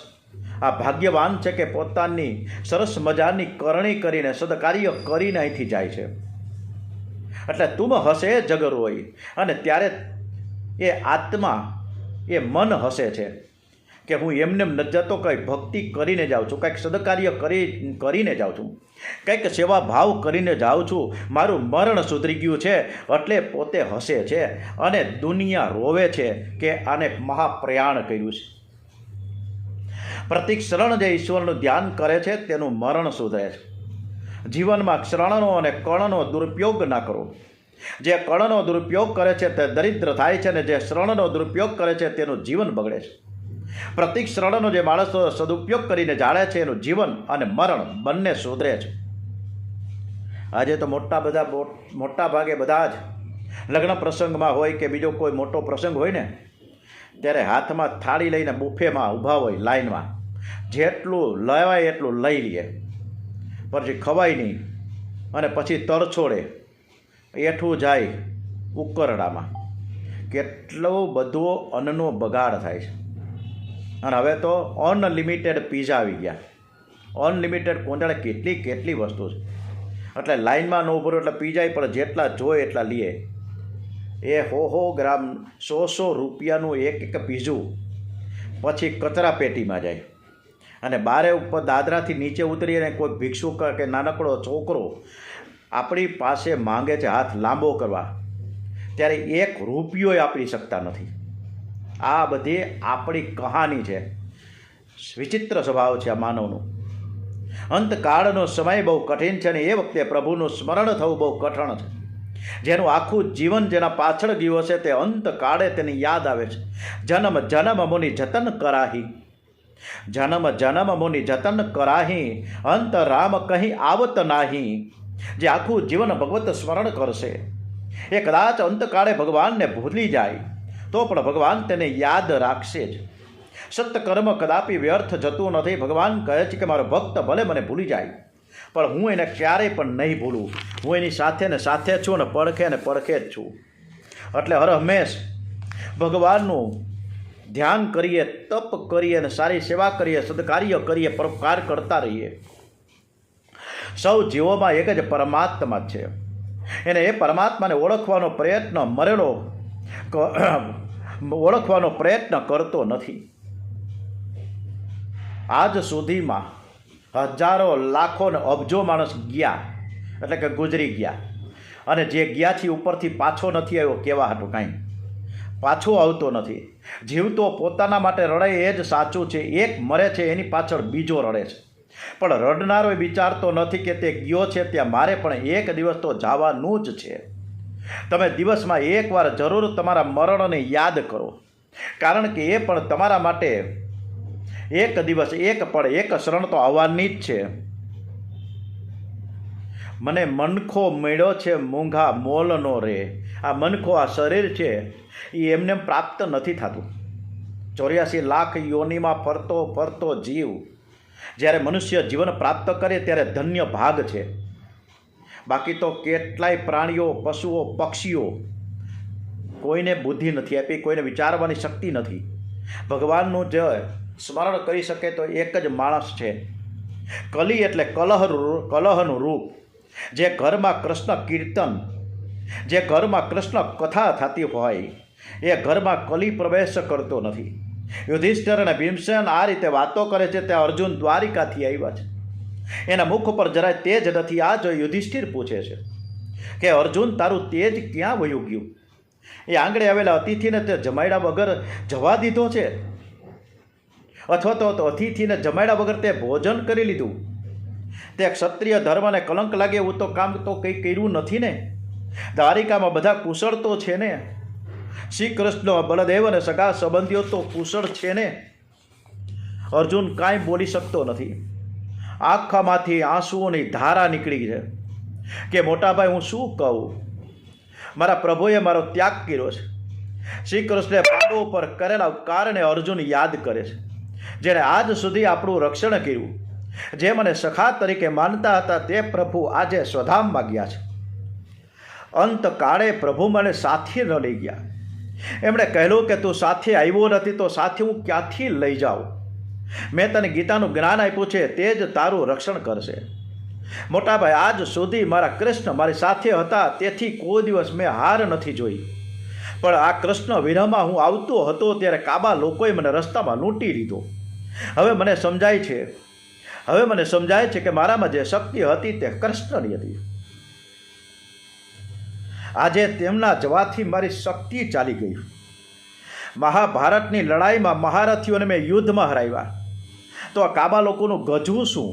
આ ભાગ્યવાન છે કે પોતાની સરસ મજાની કરણી કરીને, સદકાર્ય કરીને અહીંથી જાય છે. એટલે તુમ હસે જગ રોય. અને ત્યારે એ આત્મા, એ મન હસે છે કે હું એમને એમ નથી જતો, કંઈ ભક્તિ કરીને જાઉં છું, કંઈક સદકાર્ય કરીને જાઉં છું, કંઈક સેવા ભાવ કરીને જાઉં છું. મારું મરણ સુધરી ગયું છે એટલે પોતે હસે છે અને દુનિયા રોવે છે કે આને મહાપ્રયાણ કર્યું છે. પ્રતિક શરણ જે ઈશ્વરનું ધ્યાન કરે છે તેનું મરણ સુધરે છે. જીવનમાં ક્ષણનો અને કણનો દુરુપયોગ ના કરો. જે કણનો દુરુપયોગ કરે છે તે દરિદ્ર થાય છે અને જે શરણનો દુરુપયોગ કરે છે તેનું જીવન બગડે છે. પ્રતિક શરણનો જે માણસો સદુપયોગ કરીને જાણે છે એનું જીવન અને મરણ બંને સુધરે છે. આજે તો મોટા ભાગે બધા જ લગ્ન પ્રસંગમાં હોય કે બીજો કોઈ મોટો પ્રસંગ હોય ને ત્યારે હાથમાં થાળી લઈને બુફેમાં ઊભા હોય લાઈનમાં, જેટલું લેવાય એટલું લઈ લે, પછી ખવાય નહીં અને પછી તરછોડે એઠું જાય ઉકરડામાં. કેટલો બધો અન્નનો બગાડ થાય છે. અને હવે તો અનલિમિટેડ પીઝા આવી ગયા, અનલિમિટેડ કોંજાળે કેટલી વસ્તુ છે. એટલે લાઇનમાં ન ઉભો એટલે પીઝા પણ જેટલા જોઈએ એટલા લે. એ 100 ગ્રામ 100 રૂપિયાનું એક પીઝું પછી કચરા પેટીમાં જાય. અને બારે ઉપર દાદરાથી નીચે ઉતરીને કોઈ ભિક્ષુક કે નાનકડો છોકરો આપણી પાસે માંગે છે હાથ લાંબો કરવા, ત્યારે 1 રૂપિયો આપી શકતા નથી. આ બધી આપણી કહાની છે. વિચિત્ર સ્વભાવ છે આ માનવનું. અંતકાળનો સમય બહુ કઠિન છે અને એ વખતે પ્રભુનું સ્મરણ થવું બહુ કઠણ છે. જેનું આખું જીવન જેના પાછળ ગયું હશે તે અંતકાળે તેની યાદ આવે છે. જન્મ જન્મ મુનિ જતન કરાહી, જન્મ જન્મ મુનિ જતન કરાહી, અંત રામ કહી આવત નાહી. જે આખું જીવન ભગવત સ્મરણ કરશે એ કદાચ અંતકાળે ભગવાનને ભૂલી જાય તો પણ ભગવાન તેને યાદ રાખશે જ. સત્કર્મ કદાપી વ્યર્થ જતું નથી. ભગવાન કહે છે કે મારો ભક્ત ભલે મને ભૂલી જાય પણ હું એને ક્યારેય પણ નહીં ભૂલું. હું એની સાથે ને સાથે છું ને પડખે જ છું. એટલે હર હંમેશ ભગવાનનું ધ્યાન કરીએ, તપ કરીએ અને સારી સેવા કરીએ, સદકાર્ય કરીએ, પરોપકાર કરતા રહીએ. સૌ જીવોમાં એક જ પરમાત્મા છે. એને એ પરમાત્માને ઓળખવાનો પ્રયત્ન કરતો નથી. આજ સુધીમાં હજારો લાખો ને અબજો માણસ ગયા એટલે કે ગુજરી ગયા, અને જે ગયાથી ઉપરથી પાછો નથી આવ્યો કહેવા હાટું કાંઈ પાછો આવતો નથી. જીવતો પોતાના માટે રડે એ જ સાચું છે. એક મરે છે એની પાછળ બીજો રડે છે, પણ રડનારો વિચારતો નથી કે તે ગયો છે ત્યાં મારે પણ એક દિવસ તો જવાનું જ છે. તમે દિવસમાં એકવાર જરૂર તમારા મરણને યાદ કરો, કારણ કે એ પણ તમારા માટે એક દિવસ, એક પળ, એક ક્ષણ તો આવવાની જ છે. મને મનખો મળ્યો છે મૂંઘા મોલનો રે. આ મનખો, આ શરીર છે એ એમને પ્રાપ્ત નથી થતું. 84 લાખ યોનિમાં ફરતો જીવ જ્યારે મનુષ્ય જીવન પ્રાપ્ત કરે ત્યારે ધન્ય ભાગ છે. બાકી તો કેટલાય પ્રાણીઓ, પશુઓ, પક્ષીઓ કોઈને બુદ્ધિ નથી આપી, કોઈને વિચારવાની શક્તિ નથી. ભગવાનનું જે સ્મરણ કરી શકે તો એક જ માણસ છે. કલી એટલે કલહનું રૂપ. જે ઘરમાં કૃષ્ણ કીર્તન, જે ઘરમાં કૃષ્ણ કથા થતી હોય એ ઘરમાં કલી પ્રવેશ કરતો નથી. યુધિષ્ઠિર અને ભીમસેન આ રીતે વાતો કરે છે તે અર્જુન દ્વારિકાથી આવ્યા છે. એના મુખ પર જરાય તેજ નથી. આ જો યુધિષ્ઠિર પૂછે છે કે અર્જુન તારું તેજ ક્યાં વયું ગયું? એ આંગળે આવેલા અતિથિને તે જમાડ્યા વગર જવા દીધો છે, અથવા તો અતિથિને જમાડ્યા વગર તે ભોજન કરી લીધું? તે ક્ષત્રિય ધર્મને કલંક લાગે એવું તો કામ તો કંઈ કર્યું નથી ને. દ્વારિકામાં બધા કુશળ તો છે ને. શ્રી કૃષ્ણ, બલદેવ અને સગા સંબંધીઓ તો કુશળ છે ને. અર્જુન કાંઈ બોલી શકતો નથી. આંખમાંથી આંસુઓની ધારા નીકળી છે કે મોટાભાઈ હું શું કહું, મારા પ્રભુએ મારો ત્યાગ કર્યો છે. શ્રી કૃષ્ણે પાંડવો પર કરેલા ઉપકારને અર્જુન યાદ કરે છે. જેણે આજ સુધી આપણું રક્ષણ કર્યું, જે મને સખા તરીકે માનતા હતા તે પ્રભુ આજે સ્વધામમાં ગયા છે. અંતકાળે પ્રભુ મને સાથે ન લઈ ગયા. એમણે કહેલું કે તું સાથે આવ્યો નથી તો સાથે હું ક્યાંથી લઈ જાઉં? મેં તને ગીતાનું જ્ઞાન આપ્યું છે, તે જ તારું રક્ષણ કરશે. મોટાભાઈ આજ સુધી મારા કૃષ્ણ મારી સાથે હતા, તેથી કોઈ દિવસ મેં હાર નથી જોઈ. પણ આ કૃષ્ણ વિરહમાં હું આવતો હતો ત્યારે કાબા લોકોએ મને રસ્તામાં લૂંટી લીધો. હવે મને સમજાય છે કે મારામાં જે શક્તિ હતી તે કૃષ્ણની હતી. આજે તેમના જવાથી મારી શક્તિ ચાલી ગઈ. મહાભારતની લડાઈમાં મહારથીઓને મેં યુદ્ધમાં હરાવ્યા, તો આ કાબા લોકોનું ગજવું શું?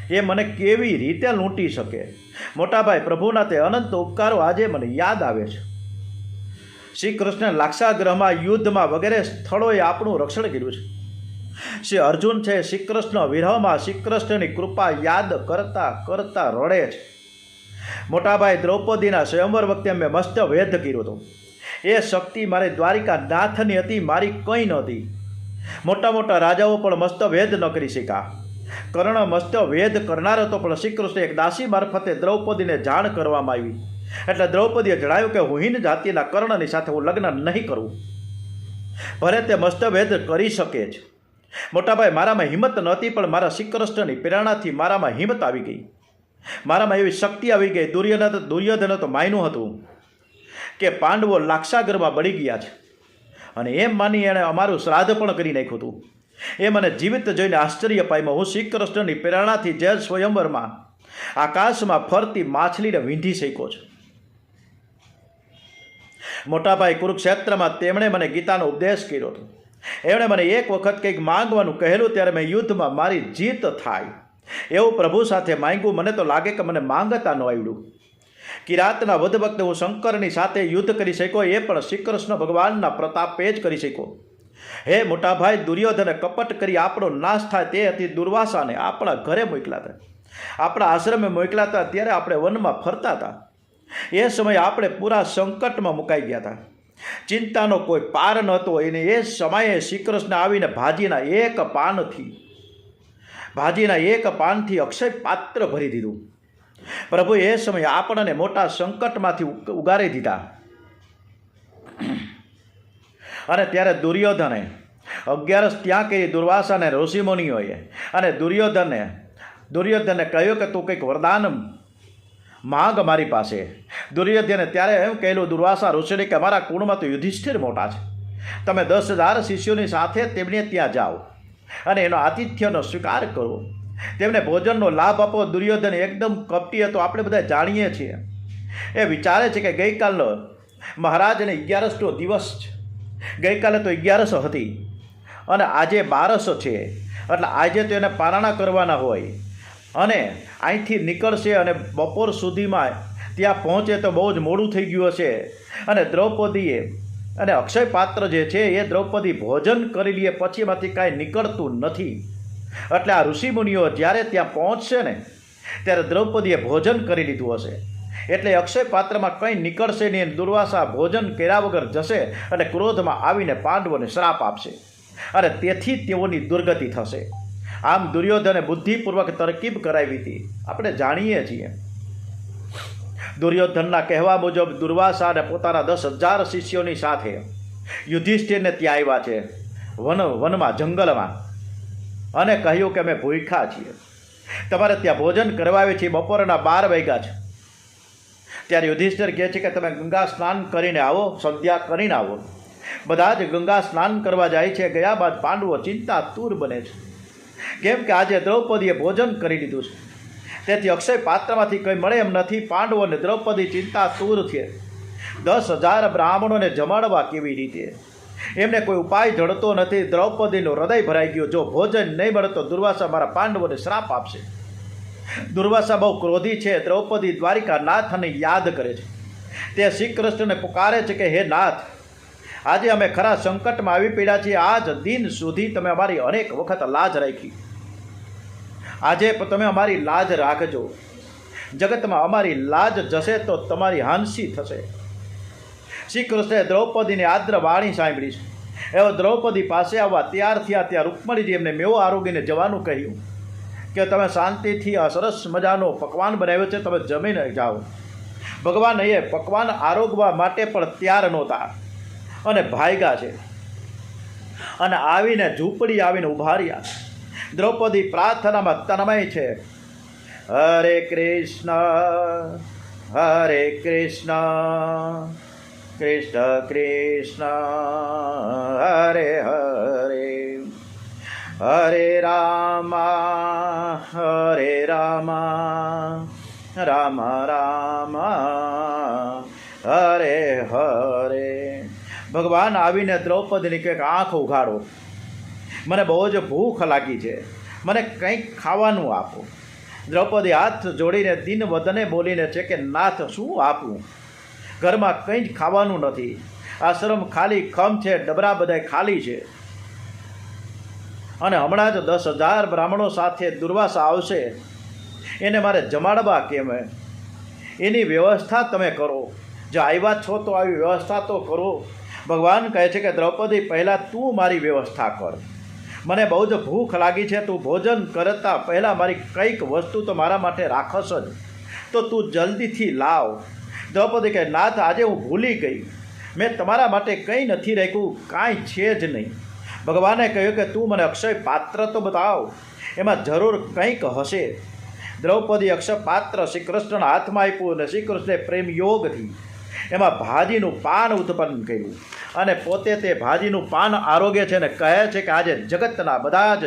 એ મને કેવી રીતે લૂંટી શકે? મોટાભાઈ, પ્રભુના તે અનંત ઉપકારો આજે મને યાદ આવે છે. શ્રી કૃષ્ણ લાક્ષાગ્રહમાં, યુદ્ધમાં વગેરે સ્થળોએ આપણું રક્ષણ કર્યું છે. શ્રી અર્જુન છે શ્રી કૃષ્ણ વિરહમાં શ્રી કૃષ્ણની કૃપા યાદ કરતા કરતા રડે છે. મોટાભાઈ, દ્રૌપદીના સ્વયંવર વખતે મેં મસ્ત વેધ કર્યો હતો. એ શક્તિ મારી દ્વારિકા નાથની હતી, મારી કંઈ નહોતી. મોટા મોટા રાજાઓ પણ મસ્ત વેદ ન કરી શક્યા. કર્ણ મસ્ત વેદ કરનાર હતો, પણ શ્રી કૃષ્ણ એક દાસી મારફતે દ્રૌપદીને જાણ કરવામાં આવી. એટલે દ્રૌપદીએ જણાવ્યું કે હું હીન જાતિના કર્ણની સાથે હું લગ્ન નહીં કરું. ભલે તે મસ્ત વેદ કરી શકે છે. મોટાભાઈ, મારામાં હિંમત નહોતી, પણ મારા શ્રી કૃષ્ણની પ્રેરણાથી મારામાં હિંમત આવી ગઈ. મારામાં એવી શક્તિ આવી ગઈ. દુર્યોધન તો માયનું હતું કે પાંડવો લાક્ષાગરમાં બળી ગયા છે, અને એમ માની એણે અમારું શ્રાદ્ધ પણ કરી નાખ્યું હતું. એ મને જીવિત જોઈને આશ્ચર્ય પામ્યો. હું શ્રી કૃષ્ણની પ્રેરણાથી જે સ્વયંવરમાં આકાશમાં ફરતી માછલીને વીંધી શક્યો છું. મોટાભાઈ, કુરુક્ષેત્રમાં તેમણે મને ગીતાનો ઉપદેશ કર્યો હતો. એમણે મને એક વખત કંઈક માંગવાનું કહેલું, ત્યારે મેં યુદ્ધમાં મારી જીત થાય એવું પ્રભુ સાથે માંગ્યું. મને તો લાગે કે મને માંગતા ન આવડ્યું. કિરાતના વધ વખતે હું શંકરની સાથે યુદ્ધ કરી શક્યો, એ પણ શ્રી કૃષ્ણ ભગવાનના પ્રતાપે જ કરી શક્યો. હે મોટાભાઈ, દુર્યોધને કપટ કરી આપણો નાશ થાય તે હતી દુર્વાસાને આપણા ઘરે મોકલ્યા હતા, આપણા આશ્રમે મોકલ્યા હતા. ત્યારે આપણે વનમાં ફરતા હતા. એ સમયે આપણે પૂરા સંકટમાં મુકાઈ ગયા હતા. ચિંતાનો કોઈ પાર નહોતો. એને એ સમયે શ્રી કૃષ્ણ આવીને ભાજીના એક પાનથી અક્ષય પાત્ર ભરી દીધું. પ્રભુ એ સમયે આપણને મોટા સંકટમાંથી ઉગારી દીધા. અને ત્યારે દુર્યોધને 11 ત્યાં કરી દુર્વાસાને ઋષિમુનિઓએ, અને દુર્યોધનને કહ્યું કે તું કંઈક વરદાન માંગ મારી પાસે. દુર્યોધને ત્યારે એમ કહેલું દુર્વાસા ઋષિને કે અમારા કુળમાં તો યુધિષ્ઠિર મોટા છે, તમે 10,000 શિષ્યોની સાથે તેમને ત્યાં જાઓ અને એનો આતિથ્યનો સ્વીકાર કરો, તેમને ભોજનનો લાભ આપો. દુર્યોધન એકદમ કપટી હતો, આપણે બધા જાણીએ છીએ. એ વિચારે છે કે ગઈકાલનો મહારાજને 11નો દિવસ છે. ગઈકાલે તો 11 હતી અને આજે 12 છે, એટલે આજે તો એને પારણા કરવાના હોય અને અહીંથી નીકળશે અને બપોર સુધીમાં ત્યાં પહોંચે તો બહુ જ મોડું થઈ ગયું હશે. અને દ્રૌપદીએ અને અક્ષય પાત્ર જે છે એ દ્રૌપદી ભોજન કરી લે પછી એમાંથી કાંઈ નીકળતું નથી. એટલે આ ઋષિમુનિઓ જ્યારે ત્યાં પહોંચશે ને ત્યારે દ્રૌપદીએ ભોજન કરી લીધું હશે, એટલે અક્ષય પાત્રમાં કંઈ નીકળશે નહીં. દુર્વાસા ભોજન કર્યા વગર જશે અને ક્રોધમાં આવીને પાંડવોને શ્રાપ આપશે, અને તેથી તેઓની દુર્ગતિ થશે. આમ દુર્યોધને બુદ્ધિપૂર્વક તરકીબ કરાવી હતી, આપણે જાણીએ છીએ. દુર્યોધનના કહેવા મુજબ દુર્વાસાને પોતાના 10,000 શિષ્યોની સાથે યુધિષ્ઠિરને ત્યાં આવ્યા છે વનમાં, જંગલમાં, અને કહ્યું કે અમે ભૂખ્યા છીએ, તમારે ત્યાં ભોજન કરવા આવે છે. બપોરના 12 વાગ્યા છે. ત્યારે યુધિષ્ઠિર કહે છે કે તમે ગંગા સ્નાન કરીને આવો, સંધ્યા કરીને આવો. બધા જ ગંગા સ્નાન કરવા જાય છે. ગયા બાદ પાંડવો ચિંતાતુર બને છે, કેમ કે આજે દ્રૌપદીએ ભોજન કરી લીધું છે, તેથી અક્ષય પાત્રમાંથી કંઈ મળે એમ નથી. પાંડવોને દ્રૌપદી ચિંતાતુર છે. 10,000 બ્રાહ્મણોને જમાડવા કેવી રીતે? એમને કોઈ ઉપાય જડતો નથી. દ્રૌપદીનું હૃદય ભરાઈ ગયું. જો ભોજન નહીં મળે તો દુર્વાસા મારા પાંડવોને શ્રાપ આપશે. દુર્વાસા બહુ ક્રોધી છે. દ્રૌપદી દ્વારિકા નાથને યાદ કરે છે. તે શ્રી કૃષ્ણને પુકારે છે કે હે નાથ, આજે અમે ખરા સંકટમાં આવી પડ્યા છીએ. આજ દિન સુધી તમે અમારી અનેક વખત લાજ રાખી, આજે તમે અમારી લાજ રાખજો. જગતમાં અમારી લાજ જશે તો તમારી હાંસી થશે. શ્રી કૃષ્ણે દ્રૌપદીની આદ્ર વાણી સાંભળી છે. એવો દ્રૌપદી પાસે આવવા તૈયાર થયા. ત્યાં રૂકમણીજી એમને મેવો આરોગીને જવાનું કહ્યું કે તમે શાંતિથી આ સરસ મજાનો પકવાન બનાવ્યો છે, તમે જમીને જાઓ. ભગવાન એ પકવાન આરોગવા માટે પણ તૈયાર નહોતા અને ભાગ્યા છે, અને આવીને ઝૂંપડી આવીને ઉભા રહ્યા. દ્રૌપદી પ્રાર્થનામાં તન્મય છે. હરે કૃષ્ણ કૃષ્ણ કૃષ્ણ હરે હરે હરે રામ રામ રામ હરે હરે. ભગવાન આવીને દ્રૌપદીની કંઈક આંખ ઉઘાડો, મને બહુ જ ભૂખ લાગી છે, મને કંઈક ખાવાનું આપો. દ્રૌપદી હાથ જોડીને દિન વદને બોલીને છે કે નાથ શું આપું, ઘરમાં કંઈ જ ખાવાનું નથી, આશ્રમ ખાલી ખમ છે, ડબરા બધાય ખાલી છે, અને હમણાં જ 10,000 બ્રાહ્મણો સાથે દુર્વાસા આવશે, એને મારે જમાડવા કેમ? એની વ્યવસ્થા તમે કરો, જો આવ્યા છો તો આવી વ્યવસ્થા તો કરો. ભગવાન કહે છે કે દ્રૌપદી પહેલાં તું મારી વ્યવસ્થા કર, મને બહુ જ ભૂખ લાગી છે, તું ભોજન કરતાં પહેલાં મારી કંઈક વસ્તુ તો મારા માટે રાખશ જ, તો તું જલ્દીથી લાવ. દ્રૌપદી કહે નાથ આજે હું ભૂલી ગઈ, મેં તમારા માટે કંઈ નથી રાખ્યું, કાંઈ છે જ નહીં. ભગવાને કહ્યું કે તું મને અક્ષય પાત્ર તો બતાવ, એમાં જરૂર કંઈક હશે. દ્રૌપદી અક્ષય પાત્ર શ્રી કૃષ્ણના હાથમાં આપ્યું અને શ્રી કૃષ્ણે પ્રેમ યોગથી એમાં ભાજીનું પાન ઉત્પન્ન કર્યું અને પોતે તે ભાજીનું પાન આરોગે છે અને કહે છે કે આજે જગતના બધા જ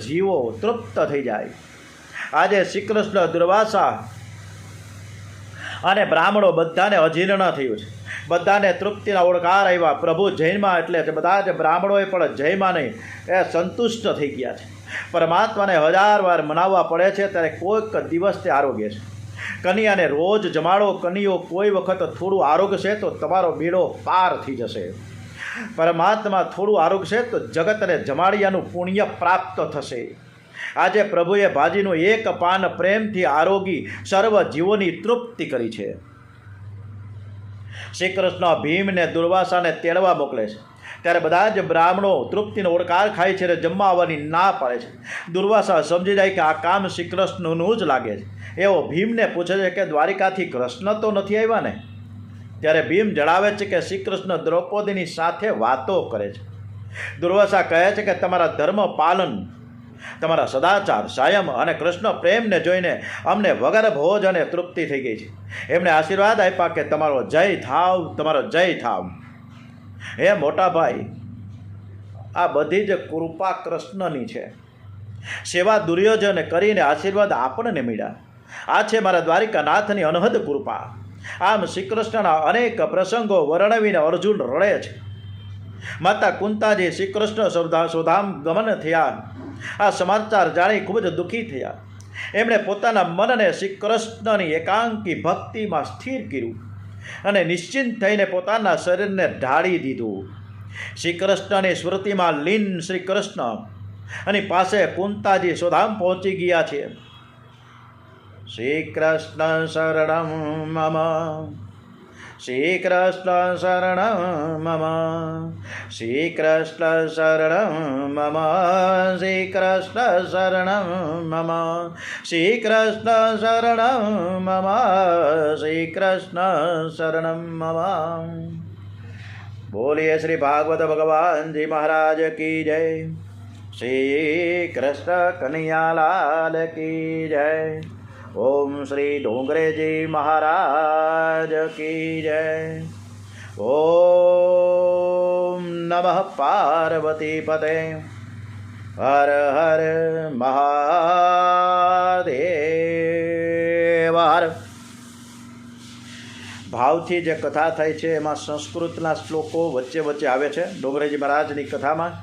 જીવો તૃપ્ત થઈ જાય. આજે શ્રી કૃષ્ણ દુર્વાસા અને બ્રાહ્મણો બધાને અજીર્ણ થયું છે, બધાને તૃપ્તિના ઓળકાર આવ્યા. પ્રભુ જૈનમાં એટલે બધા જ બ્રાહ્મણોએ પણ જયમાં નહીં એ સંતુષ્ટ થઈ ગયા છે. પરમાત્માને 1000 વાર મનાવવા પડે છે ત્યારે કોઈક દિવસ તે આરોગ્ય છે. કન્યાને રોજ જમાડો, કન્યો કોઈ વખત થોડું આરોગશે તો તમારો બેડો પાર થઈ જશે. પરમાત્મા થોડું આરોગશે તો જગતને જમાડિયાનું પુણ્ય પ્રાપ્ત થશે. આજે પ્રભુએ ભાજીનું એક પાન પ્રેમથી આરોગી સર્વ જીવોની તૃપ્તિ કરી છે. શ્રી કૃષ્ણ ભીમને દુર્વાસાને તેડવા મોકલે છે ત્યારે બધા જ બ્રાહ્મણો તૃપ્તિનો ઓળકાર ખાય છે અને જમવા આવવાની ના પાડે છે. દુર્વાસા સમજી જાય કે આ કામ શ્રી કૃષ્ણનું જ લાગે છે. એવો ભીમને પૂછે છે કે દ્વારિકાથી કૃષ્ણ તો નથી આવ્યા ને? ત્યારે ભીમ જણાવે છે કે શ્રી કૃષ્ણ દ્રૌપદીની સાથે વાતો કરે છે. દુર્વાસા કહે છે કે તમારા ધર્મ પાલન, તમારા સદાચાર, સંયમ અને કૃષ્ણ પ્રેમને જોઈને અમને વગર ભોજ અને તૃપ્તિ થઈ ગઈ છે. એમણે આશીર્વાદ આપ્યા કે તમારો જય થાવ, તમારો જય થાવ. હે મોટા ભાઈ, આ બધી જ કૃપા કૃષ્ણની છે. સેવા દુર્યોધન કરીને આશીર્વાદ આપણને મળ્યા. આ છે મારા દ્વારિકાનાથની અનહદ કૃપા. આમ શ્રી કૃષ્ણના અનેક પ્રસંગો વર્ણવીને અર્જુન રડે છે. માતા કુંતાજી શ્રી કૃષ્ણ સુધામ ગમન થયા, આ સમાચાર જાણી ખૂબ જ દુઃખી થયા. એમણે પોતાના મનને શ્રી કૃષ્ણની એકાંકી ભક્તિમાં સ્થિર કર્યું અને નિશ્ચિંત થઈને પોતાના શરીરને ઢાળી દીધું. શ્રી કૃષ્ણની સ્મૃતિમાં લીન શ્રી કૃષ્ણ અને પાસે કુંતાજી સુધામ પહોંચી ગયા છે. શ્રી કૃષ્ણ શરણમ મમ, શ્રી કૃષ્ણ શરણમ મમ, શ્રી કૃષ્ણ શરણમ મમ, શ્રી કૃષ્ણ શરણમ મમ, શ્રી કૃષ્ણ શરણમ મમ, શ્રી કૃષ્ણ શરણમ મમ. બોલીએ શ્રી ભાગવત ભગવાનજી મહારાજ કી જય. શ્રી કૃષ્ણ કનૈયાલાલ કી જય. ઓમ શ્રી ડોંગરેજી મહારાજ કી જય. ઓમ નમઃ પાર્વતી પતે. હર હર મહાદેવ હર. ભાવથી જે કથા થાય છે એમાં સંસ્કૃતના શ્લોકો વચ્ચે વચ્ચે આવે છે. ડોંગરેજી મહારાજની કથામાં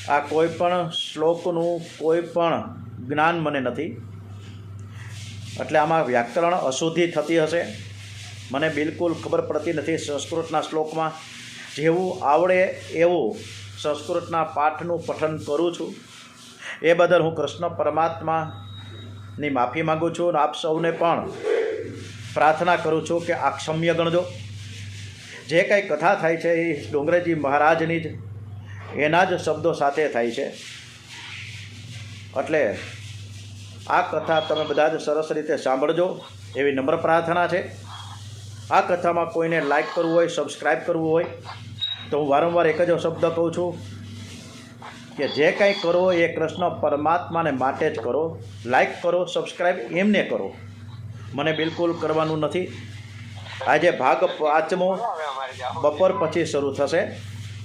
આ કોઈ પણ શ્લોકનું કોઈ પણ જ્ઞાન મને નથી, એટલે આમાં વ્યાકરણ અશુદ્ધિ થતી હશે, મને બિલકુલ ખબર પડતી નથી. સંસ્કૃતના શ્લોકમાં જેવું આવડે એવું સંસ્કૃતના પાઠનું પઠન કરું છું. એ બદલ હું કૃષ્ણ પરમાત્માની માફી માગું છું અને આપ સૌને પણ પ્રાર્થના કરું છું કે આ ક્ષમ્ય ગણજો. જે કંઈ કથા થાય છે એ ડોંગરેજી મહારાજની જ એના જ શબ્દો સાથે થાય છે, એટલે આ કથા તમે બધા જ સરસ રીતે સાંભળજો એવી નમ્ર પ્રાર્થના છે. આ કથામાં કોઈને લાઈક કરવું હોય, સબસ્ક્રાઈબ કરવું હોય તો હું વારંવાર એક જ શબ્દ કહું છું કે જે કંઈ કરો એ કૃષ્ણ પરમાત્માને માટે જ કરો. લાઈક કરો, સબસ્ક્રાઈબ એમને કરો, મને બિલકુલ કરવાનું નથી. આજે ભાગ પાંચમો હવે અમારે જાઓ. બપોર પછી શરૂ થશે.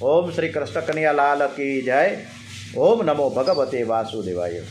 ઓમ શ્રી કૃષ્ણ કનૈયા લાલ કી જય. ઓમ નમો ભગવતે વાસુદેવાય.